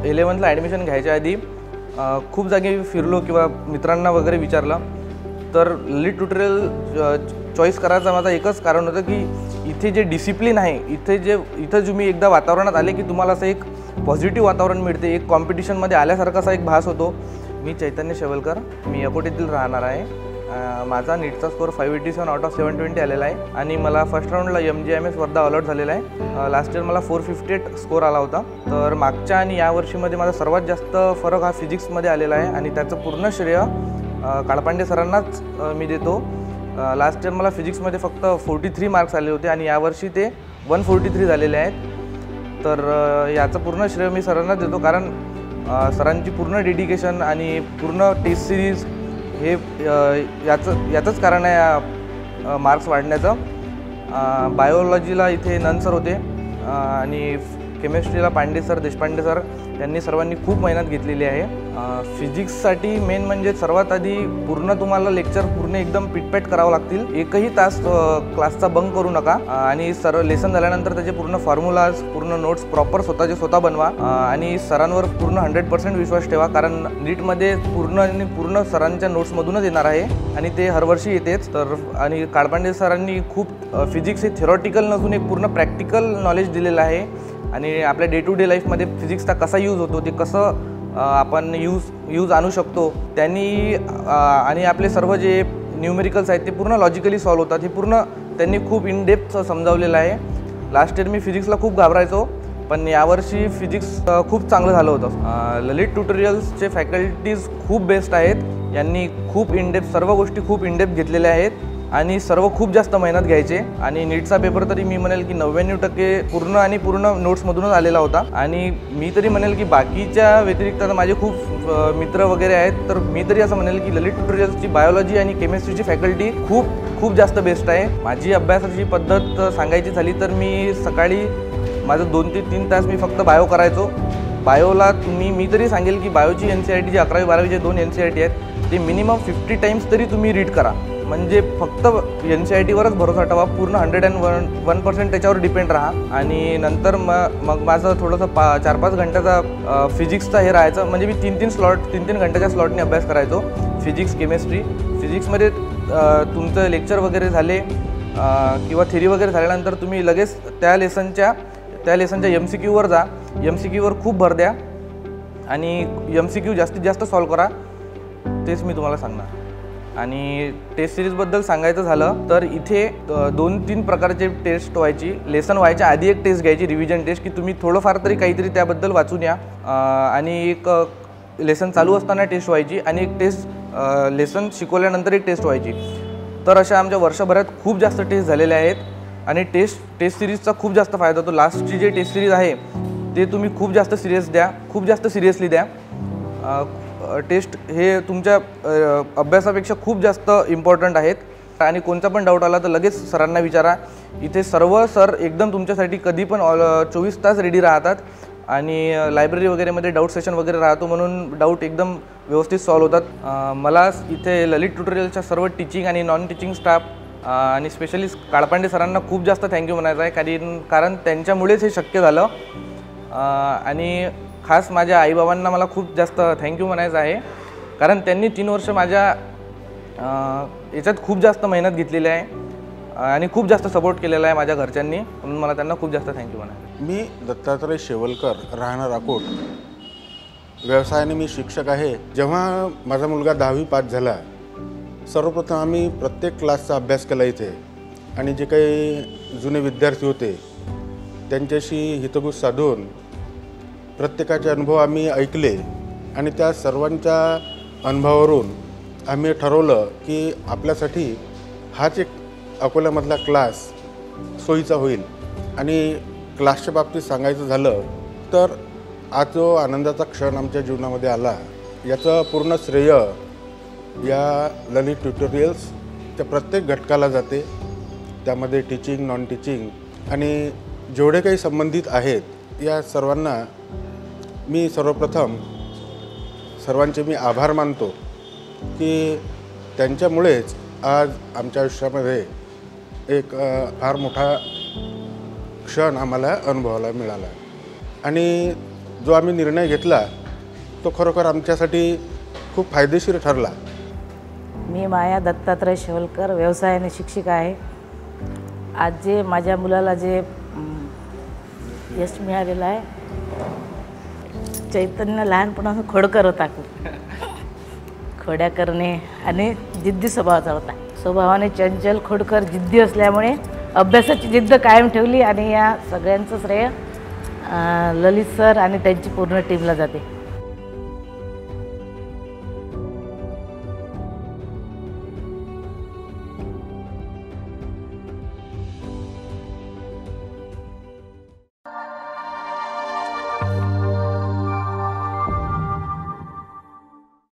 11th admission घ्यायच्या आधी खूप जागी फिरलो किंवा मित्रांना वगैरे विचारलं, तर ललित ट्युटोरियल चॉईस करायचं माझं एकच कारण होतं की इथे जे डिसिप्लिन आहे, इथं तुम्ही एकदा वातावरणात आले की तुम्हाला असं एक पॉझिटिव्ह वातावरण मिळते, एक कॉम्पिटिशनमध्ये आल्यासारखा असा एक भास होतो। मी चैतन्य शेवलकर, मी अकोटेतील राहणार आहे। माझा नीटचा स्कोर 587 आउट ऑफ 720 आलेला आहे आणि मला फर्स्ट राऊंडला MGIMS वर्धा अलॉट झालेला आहे। लास्ट इयर मला 458 स्कोर आला होता। तर मागच्या आणि या वर्षीमध्ये माझा सर्वात जास्त फरक हा फिजिक्समध्ये आलेला आहे आणि त्याचं पूर्ण श्रेय काळपांडे सरांनाच मी देतो। लास्ट इयर मला फिजिक्समध्ये फक्त 43 मार्क्स आले होते आणि यावर्षी ते 143 झालेले आहेत। तर याचं पूर्ण श्रेय मी सरांना देतो, कारण सरांची पूर्ण डेडिकेशन आणि पूर्ण टेस्ट सिरीज हे याचंच कारण आहे मार्क्स वाढण्याचं। बायोलॉजीला इथे नन सर होते आणि केमिस्ट्रीला पांडे सर, देशपांडे सर यांनी सर्वांनी खूप मेहनत घेतलेली आहे। फिजिक्ससाठी मेन म्हणजे सर्वात आधी पूर्ण तुम्हाला लेक्चर पूर्ण एकदम पिटपॅट करावं लागतील। एकही तास क्लासचा बंक करू नका आणि सर्व लेसन झाल्यानंतर त्याचे पूर्ण फॉर्म्युलाज, पूर्ण नोट्स प्रॉपर स्वतः बनवा आणि सरांवर पूर्ण 100% विश्वास ठेवा, कारण नीटमध्ये पूर्ण सरांच्या नोट्समधूनच येणार आहे आणि ते हरवर्षी येतेच। तर आणि काळपांडे सरांनी खूप फिजिक्स हे थेरॉटिकल नसून एक पूर्ण प्रॅक्टिकल नॉलेज दिलेलं आहे आणि आपल्या डे टू डे लाईफमध्ये फिजिक्सचा कसा यूज होतो, ते कसं आपण यूज आणू शकतो त्यांनी, आणि आपले सर्व जे न्यूमेरिकल्स आहेत ते पूर्ण लॉजिकली सॉल्व्ह होतात, हे पूर्ण त्यांनी खूप इन डेप्थ समजावलेलं आहे। लास्ट इयर मी फिजिक्सला खूप घाबरायचो, पण यावर्षी फिजिक्स खूप चांगलं झालं होतं। ललित ट्युटोरियल्सचे फॅकल्टीज खूप बेस्ट आहेत, यांनी खूप इन डेप्थ सर्व गोष्टी खूप इन डेप्थ घेतलेल्या आहेत आणि सर्व खूप जास्त मेहनत घ्यायचे आणि नीटचा पेपर तरी मी म्हणेल की 99% पूर्ण नोट्समधूनच आलेला होता। आणि मी तरी म्हणेल की बाकीच्या व्यतिरिक्त माझे खूप मित्र वगैरे आहेत, तर मी तरी असं म्हणेल की ललित ट्युटोरियल्सची बायोलॉजी आणि केमिस्ट्रीची फॅकल्टी खूप जास्त बेस्ट आहे। माझी अभ्यासाची पद्धत सांगायची झाली तर मी सकाळी माझं 2 ते 3 तास मी फक्त बायो करायचो। बायोला मी तरी सांगेल की बायोची NCERT जी 11वी 12वीचे 2 NCERT आहेत ते मिनिमम 50 टाइम्स तरी तुम्ही रीड करा, म्हणजे फक्त NCERTवरच भरोसा ठेवा, पूर्ण 101% त्याच्यावर डिपेंड राहा। आणि नंतर मग माझं थोडंसं 4-5 घंट्याचा फिजिक्सचा हे राहायचं, म्हणजे मी 3-3 घंट्याच्या स्लॉटने अभ्यास करायचो फिजिक्स केमिस्ट्री। फिजिक्समध्ये तुमचं लेक्चर वगैरे झाले किंवा थेरी वगैरे झाल्यानंतर तुम्ही लगेच त्या लेसनच्या MCQवर जा, MCQवर खूप भर द्या आणि MCQ जास्तीत जास्त सॉल्व करा, तेच मी तुम्हाला सांगणार। आणि टेस्ट सिरीजबद्दल सांगायचं झालं तर इथे 2-3 प्रकारचे टेस्ट व्हायची। लेसन व्हायच्या आधी एक टेस्ट घ्यायची, रिव्हिजन टेस्ट, की तुम्ही थोडंफार तरी काहीतरी त्याबद्दल वाचून या, आणि एक लेसन चालू असताना टेस्ट व्हायची आणि एक टेस्ट लेसन शिकवल्यानंतर एक टेस्ट व्हायची। तर अशा आमच्या वर्षभरात खूप जास्त टेस्ट झालेले आहेत आणि टेस्ट सिरीजचा खूप जास्त फायदा होतो। लास्टची जे टेस्ट सिरीज आहे ते तुम्ही खूप जास्त सिरियसली द्या। टेस्ट हे तुमच्या अभ्यासापेक्षा खूप जास्त इम्पॉर्टंट आहेत आणि कोणता पण डाऊट आला तर लगेच सरांना विचारा। इथे सर्व सर एकदम तुमच्यासाठी कधी पण 24 तास रेडी राहतात आणि लायब्ररी वगैरेमध्ये डाऊट सेशन वगैरे राहतो, म्हणून डाऊट एकदम व्यवस्थित सॉल्व होतात। मला इथे ललित ट्युटोरियलच्या सर्व टीचिंग आणि नॉन टीचिंग स्टाफ आणि स्पेशली काळपांडे सरांना खूप जास्त थँक्यू म्हणायचं आहे, कारण त्यांच्यामुळेच हे शक्य झालं। आणि खास माझ्या आईबाबांना मला खूप जास्त थँक्यू म्हणायचं आहे, कारण त्यांनी 3 वर्ष माझ्या याच्यात खूप जास्त मेहनत घेतलेली आहे आणि खूप जास्त सपोर्ट केलेला आहे माझ्या घरच्यांनी, म्हणून मला त्यांना खूप जास्त थँक्यू म्हणायचं। मी दत्तात्रय शेवलकर, राहणार अकोट। व्यवसायाने मी शिक्षक आहे। जेव्हा माझा मुलगा 10वी पास झाला, सर्वप्रथम आम्ही प्रत्येक क्लासचा अभ्यास केला इथे आणि जे काही जुने विद्यार्थी होते त्यांच्याशी हितगुज साधून प्रत्येकाचे अनुभव आम्ही ऐकले आणि त्या सर्वांच्या अनुभवावरून आम्ही ठरवलं की आपल्यासाठी हाच एक अकोल्यामधला क्लास सोयीचा होईल। आणि क्लासच्या बाबतीत सांगायचं झालं तर आज जो आनंदाचा क्षण आमच्या जीवनामध्ये आला, याचं पूर्ण श्रेय या ललित ट्युटोरियल्सच्या प्रत्येक घटकाला जाते। त्यामध्ये टीचिंग, नॉन टीचिंग आणि जेवढे काही संबंधित आहेत या सर्वांना मी सर्वप्रथम सर्वांचे मी आभार मानतो की त्यांच्यामुळेच आज आमच्या आयुष्यामध्ये एक फार मोठा क्षण आम्हाला अनुभवायला मिळाला। आणि जो आम्ही निर्णय घेतला तो खरोखर आमच्यासाठी खूप फायदेशीर ठरला. मी माया दत्तात्रय शेवलकर, व्यवसायाने शिक्षिका आहे. आज जे माझ्या मुलाला जे यश मिळालेलं आहे, चैतन्य लहानपणापासून खोडकर होता. खोड्या करणे आणि जिद्दी स्वभावाचा होता. स्वभावाने चंचल, खोडकर, जिद्दी असल्यामुळे अभ्यासाची जिद्द कायम ठेवली आणि या सगळ्यांचं श्रेय ललित सर आणि त्यांची पूर्ण टीमला जाते.